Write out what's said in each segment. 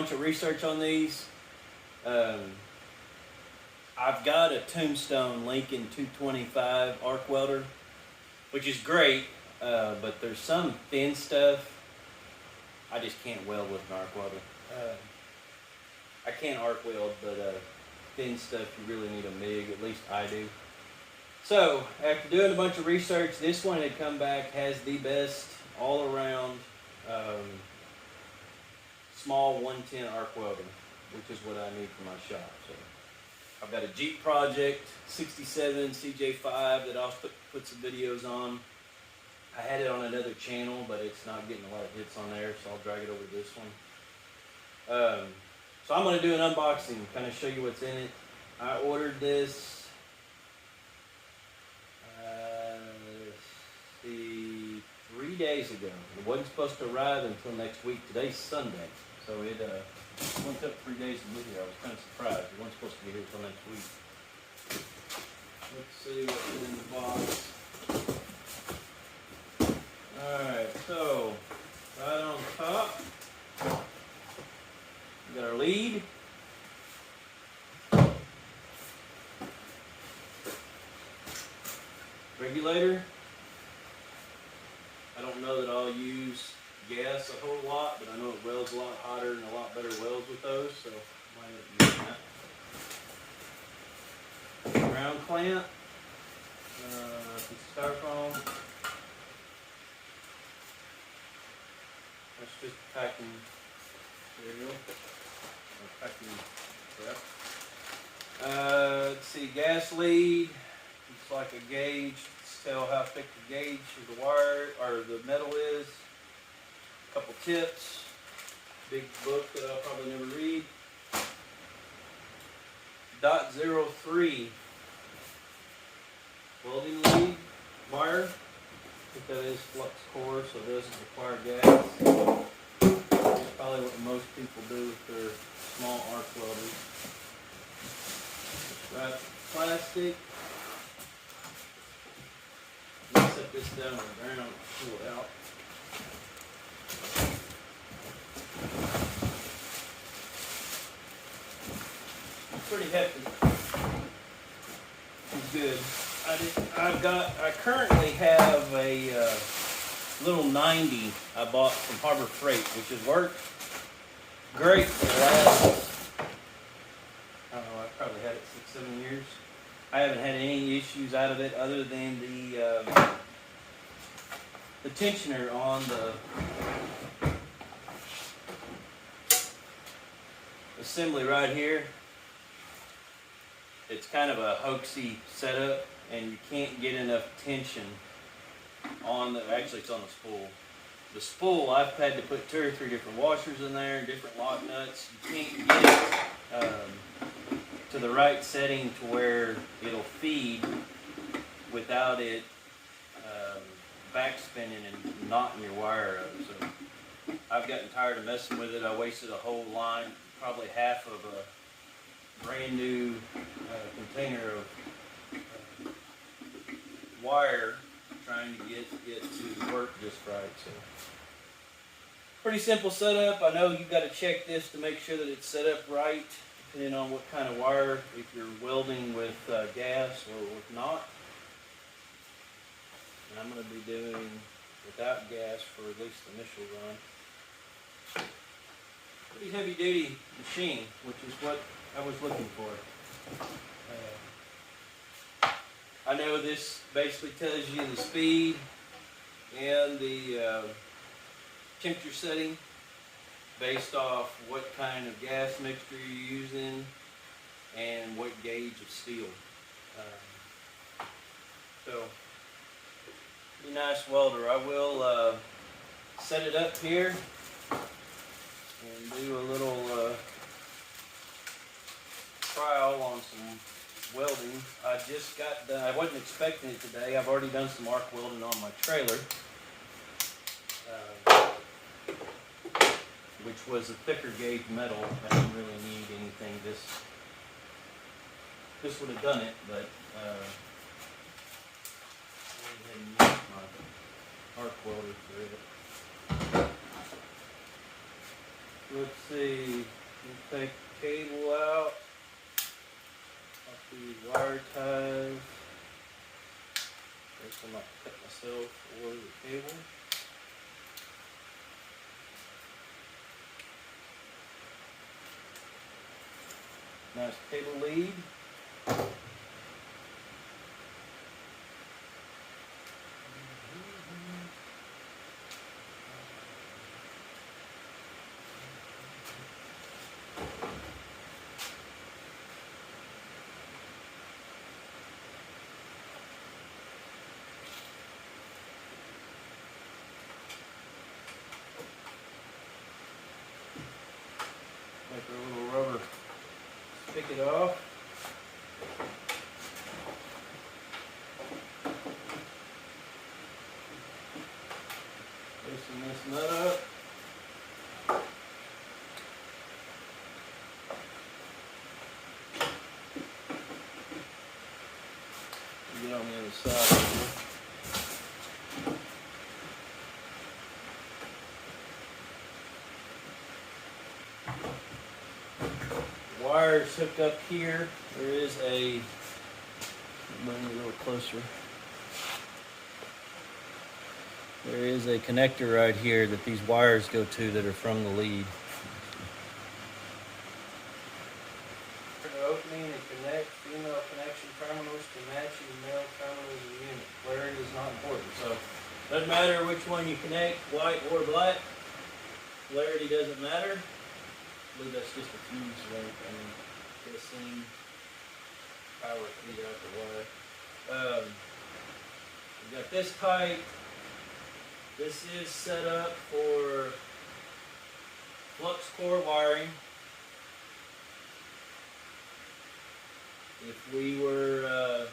bunch of research on these. I've got a Tombstone Lincoln 225 arc welder, which is great, but there's some thin stuff I just can't weld with an arc welder. I can arc weld, but thin stuff you really need a MIG, at least I do. So, after doing a bunch of research, this one had come back, has the best all-around small 110 arc welder, which is what I need for my shop. So, I've got a Jeep Project 67 CJ5 that I'll put some videos on. I had it on another channel, but it's not getting a lot of hits on there, so I'll drag it over to this one. So I'm going to do an unboxing, kind of show you what's in it. I ordered this 3 days ago. It wasn't supposed to arrive until next week. Today's Sunday, so it only took 3 days to get here. I was kind of surprised. It wasn't supposed to be here until next week. Let's see what's in the box. Alright, so right on top, we got our lead. Regulator. I don't know that I'll use gas a whole lot, but I know it welds a lot hotter and a lot better welds with those, so I might end up using that. Ground clamp. Piece of styrofoam. That's just packing material. Or packing prep. Let's see, gas lead. It's like a gauge. Let's tell how thick the gauge of the wire or the metal is. A couple tips. Big book that I'll probably never read. .03 welding lead wire. I think that is flux core, so it doesn't require gas. That's probably what most people do with their small arc welders. Wrap plastic. Set this down on the ground, pull it out. It's pretty hefty. It's good. I currently have a little 90 I bought from Harbor Freight, which has worked great for the last, I don't know, I've probably had it 6-7 years. I haven't had any issues out of it other than the tensioner on the assembly right here. It's kind of a hoaxy setup, and you can't get enough tension on the, actually it's on the spool. The spool, I've had to put 2 or 3 different washers in there, different lock nuts. You can't get it to the right setting to where it'll feed without it back spinning and knotting your wire up. So I've gotten tired of messing with it. I wasted a whole line, probably half of a brand new container of wire trying to get it to work just right. So pretty simple setup. I know you've got to check this to make sure that it's set up right, depending on what kind of wire, if you're welding with gas or with not. And I'm going to be doing without gas for at least the initial run. Pretty heavy duty machine, which is what I was looking for. I know this basically tells you the speed and the temperature setting based off what kind of gas mixture you're using and what gauge of steel. So, pretty nice welder. I will set it up here and do a little trial on some welding. I just got done. I wasn't expecting it today. I've already done some arc welding on my trailer, which was a thicker gauge metal. I didn't really need anything. This would have done it, but I went ahead and used my arc welder for it. let's see, we'll take the cable out, off these wire ties. Guess I might cut myself or the cable. Nice cable lead. Make our little rubber spigot off. Loosen this nut up. Get on the other side here. Wires hooked up here. There is a, bring it a little closer. There is a connector right here that these wires go to that are from the lead. The opening and connect female connection terminals to matching male terminals in the unit. Clarity is not important. So doesn't matter which one you connect, white or black. Polarity doesn't matter. I believe that's just a fuse link and the same power feed out the wire. We got this tight. This is set up for flux core wiring. If we were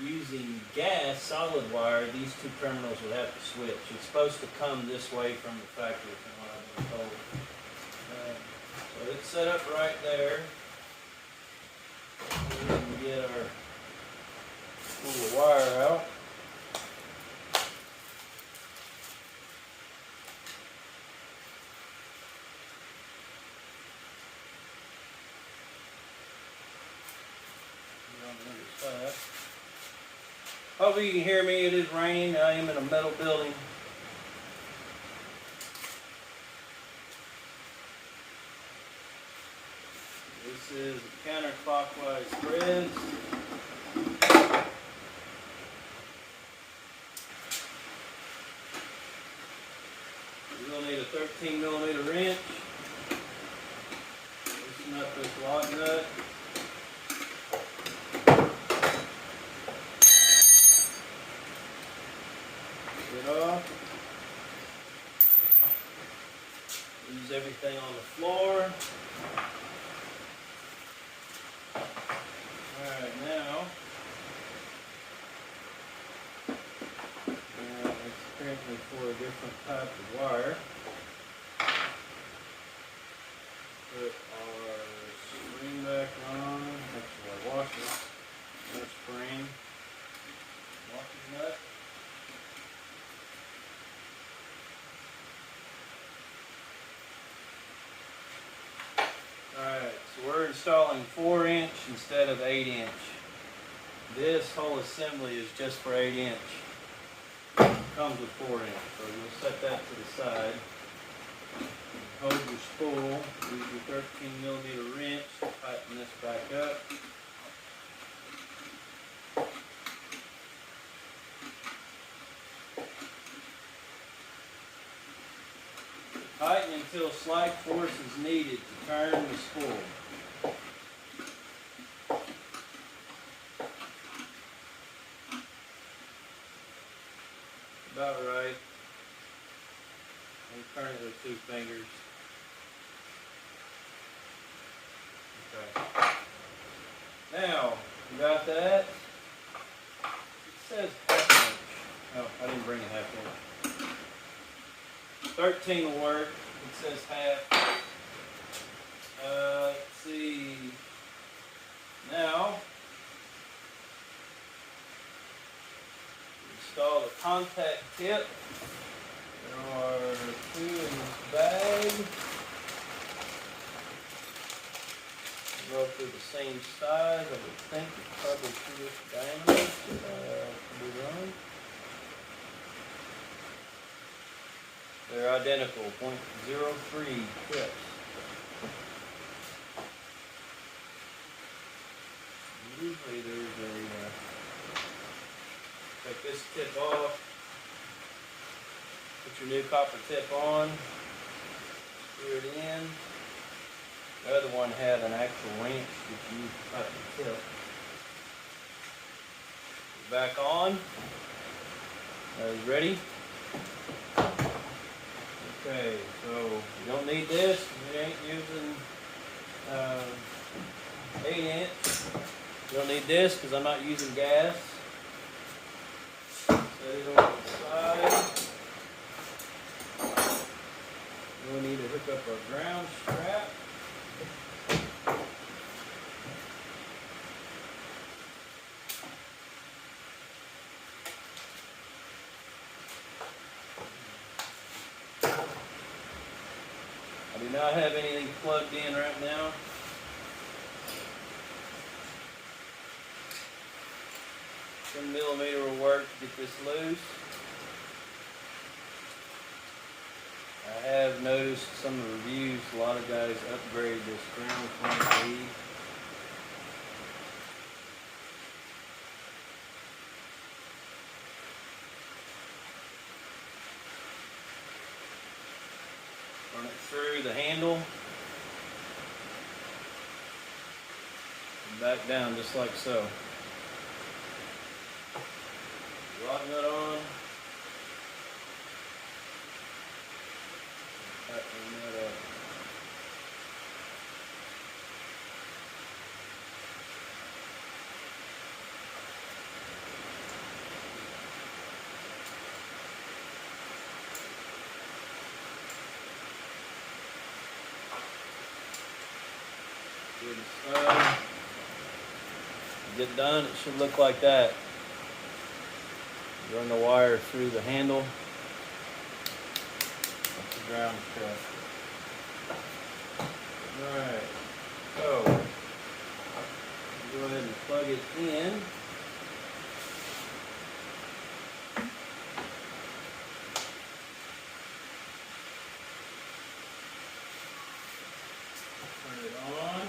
using gas solid wire, these two terminals would have to switch. It's supposed to come this way from the factory, from what I've been told. So it's set up right there. We can get our pull the wire out. Hopefully you can hear me. It is raining. I am in a metal building. This is a counterclockwise thread. You're going to need a 13mm wrench. Loosen up this lock nut. Off. Use everything on the floor. Alright, now it's apparently for a different type of wire. Put our spring back on. Actually, our washer. No spring. Washer nut. Alright, so we're installing 4-inch instead of 8-inch. This whole assembly is just for 8-inch. It comes with 4-inch, so you'll set that to the side. Hold your spool, use your 13mm wrench to tighten this back up. Tighten until slight force is needed to turn the spool. About right. And turn it with 2 fingers. Okay. Now, you got that? It says ½ inch. Oh, I didn't bring a ½ inch. 13 will work. It says half. Let's see. Now, install the contact tip. There are 2 in this bag. roughly the same size. I would think it's probably 2 different diameters. Could be wrong. They're identical, 0.03 tips. Usually there's a, take this tip off, put your new copper tip on, screw it in. The other one had an actual wrench that you cut the tip. Back on. Are you ready? Okay, so you don't need this. You ain't using 8-inch. You don't need this because I'm not using gas. Set it on the side. We'll need to hook up our ground strap. I do not have anything plugged in right now. 10mm will work to get this loose. I have noticed some of the reviews, a lot of guys upgrade this ground clamp lead. Run it through the handle and back down just like so. Lock nut on. Tighten that up. Get done, it should look like that. Run the wire through the handle. That's the ground strap. Alright, so go ahead and plug it in. Turn it on.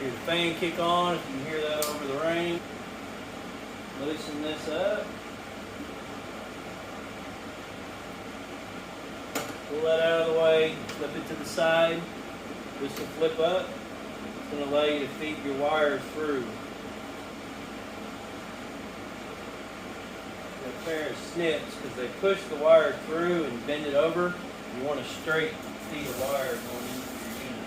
Hear the fan kick on if you can hear that over the rain. Loosen this up. Pull that out of the way, flip it to the side. This will flip up. It's going to allow you to feed your wires through. A pair of snips, because they push the wire through and bend it over. You want a straight feed of wire going into your unit.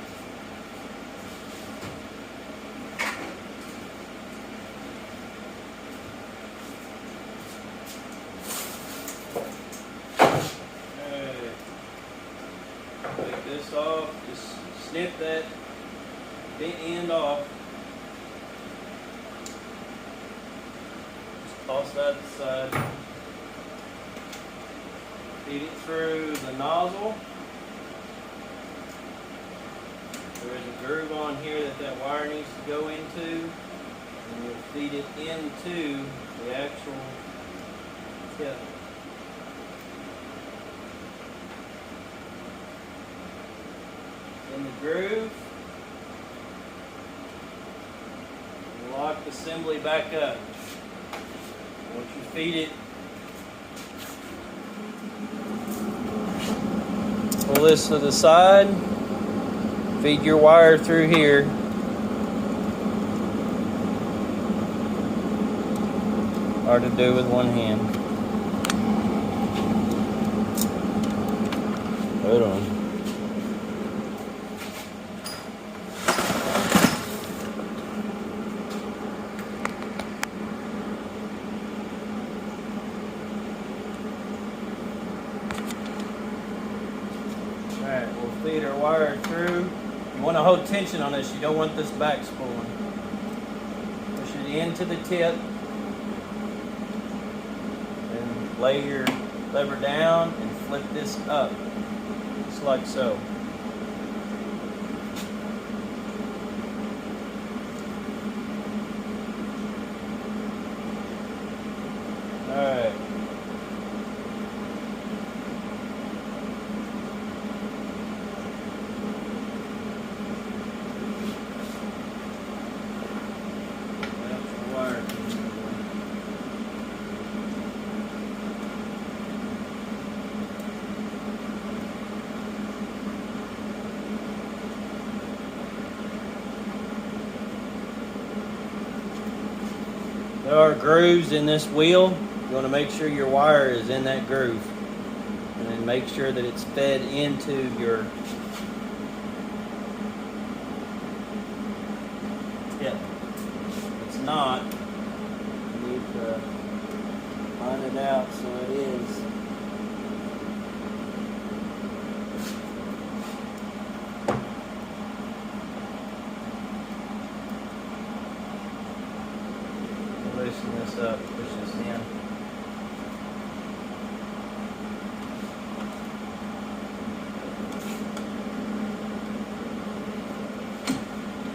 Take this off, just snip that bent end off. Just toss that aside. Feed it through the nozzle. There is a groove on here that wire needs to go into, and we'll feed it into the actual tip. In the groove, lock the assembly back up. Once you feed it, pull this to the side, feed your wire through here. Hard to do with one hand. Hold on. Alright, we'll feed our wire through. You want to hold tension on this, you don't want this back spooling. Push it into the tip and lay your lever down and flip this up, just like so. There are grooves in this wheel. You want to make sure your wire is in that groove. And then make sure that it's fed into your tip. If it's not, you need to find it out so it is. Loosen this up, push this in.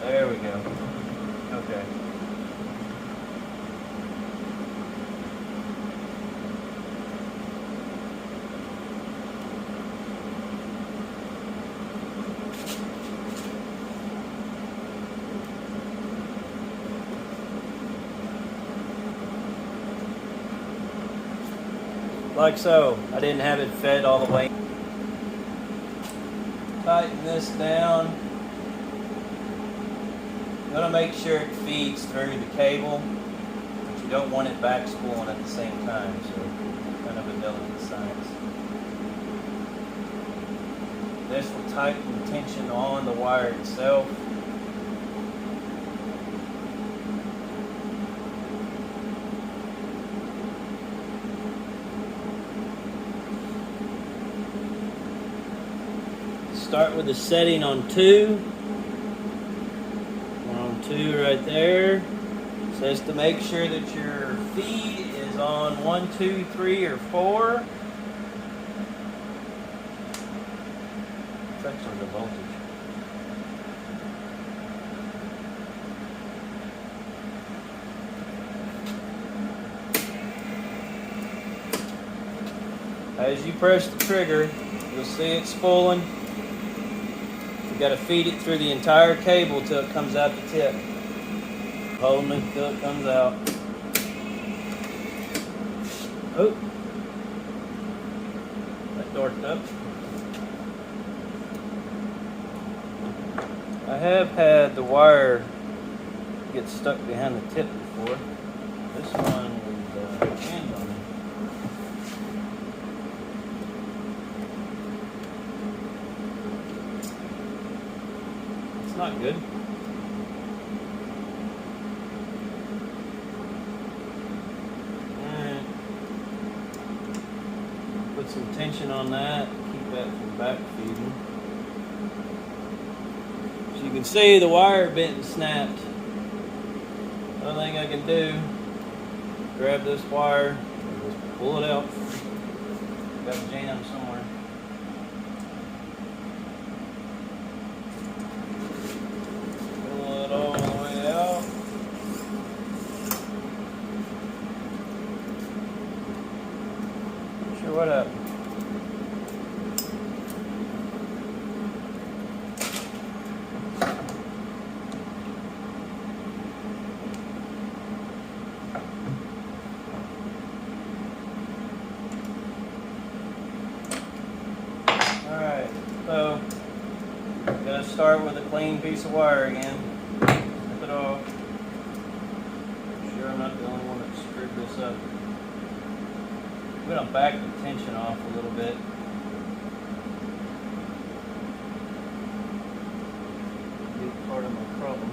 There we go. Okay. Like so. I didn't have it fed all the way. Tighten this down. You want to make sure it feeds through the cable, but you don't want it back spooling at the same time, so kind of a delicate science. This will tighten the tension on the wire itself. Start with the setting on 2. We're on 2 right there. It says to make sure that your feed is on 1, 2, 3, or 4. It's actually the voltage. As you press the trigger, you'll see it spooling. You got to feed it through the entire cable till it comes out the tip. Holding it till it comes out. Oh, that dorked up. I have had the wire get stuck behind the tip before. This one is hand on it. It's not good. Alright. Put some tension on that. Keep that from back feeding. So you can see the wire bent and snapped. The only thing I can do, grab this wire and just pull it out. Got a jam somewhere. Pull it all the way out. Not sure what happened. Alright, so I'm going to start with a clean piece of wire again. Snip it off. I'm sure I'm not the only one that screwed this up. I'm going to back the tension off a little bit. Big part of my problem.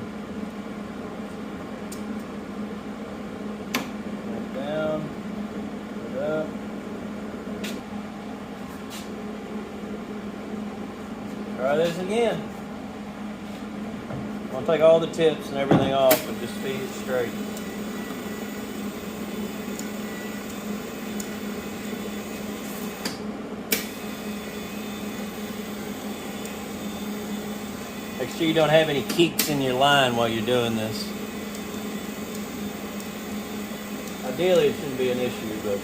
Put it down, put it up. Try this again. I'm going to take all the tips and everything off and just feed it straight. Make sure you don't have any kinks in your line while you're doing this. Ideally it shouldn't be an issue, but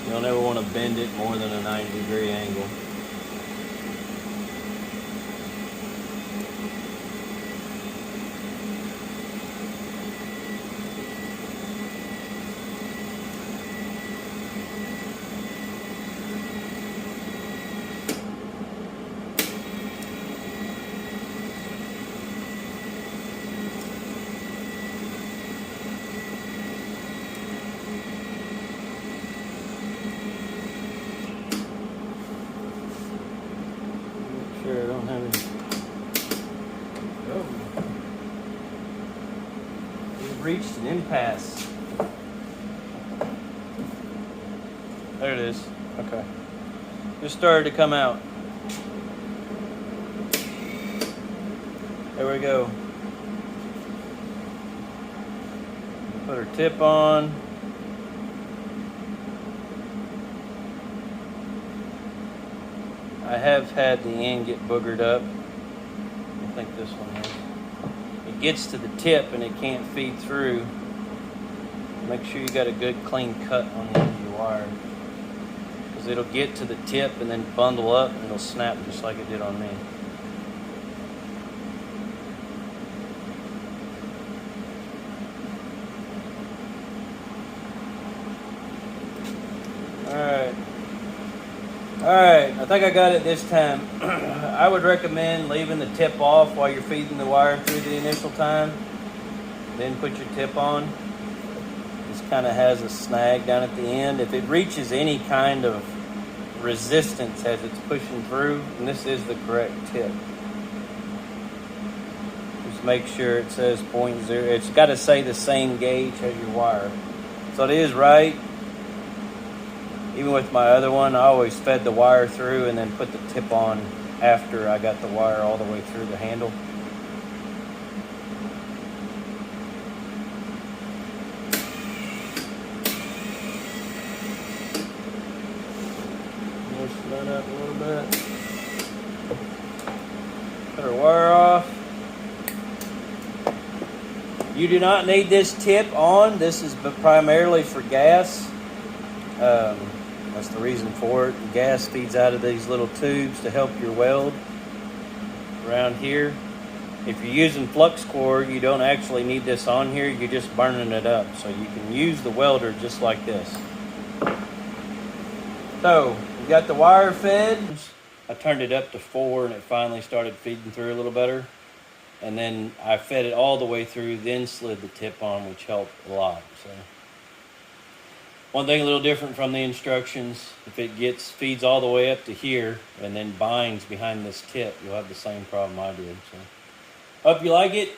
you don't ever want to bend it more than a 90-degree angle. reached an impasse. There it is. Okay. Just started to come out. There we go. Put her tip on. I have had the end get boogered up. I think this one is. It gets to the tip and it can't feed through. Make sure you got a good clean cut on the end of your wire. Because it'll get to the tip and then bundle up and it'll snap just like it did on me. Alright, I think I got it this time. I would recommend leaving the tip off while you're feeding the wire through the initial time. Then put your tip on. This kind of has a snag down at the end. If it reaches any kind of resistance as it's pushing through, and this is the correct tip. Just make sure it says 0.0. It's got to say the same gauge as your wire. So it is right. Even with my other one, I always fed the wire through and then put the tip on after I got the wire all the way through the handle. Loosen that up a little bit. Cut our wire off. You do not need this tip on. This is primarily for gas. That's the reason for it. The gas feeds out of these little tubes to help your weld around here. If you're using flux core, you don't actually need this on here. You're just burning it up. So you can use the welder just like this. So, you got the wire fed. I turned it up to 4 and it finally started feeding through a little better. And then I fed it all the way through, then slid the tip on, which helped a lot. So. One thing a little different from the instructions, if it feeds all the way up to here and then binds behind this tip, you'll have the same problem I did. So, hope you like it.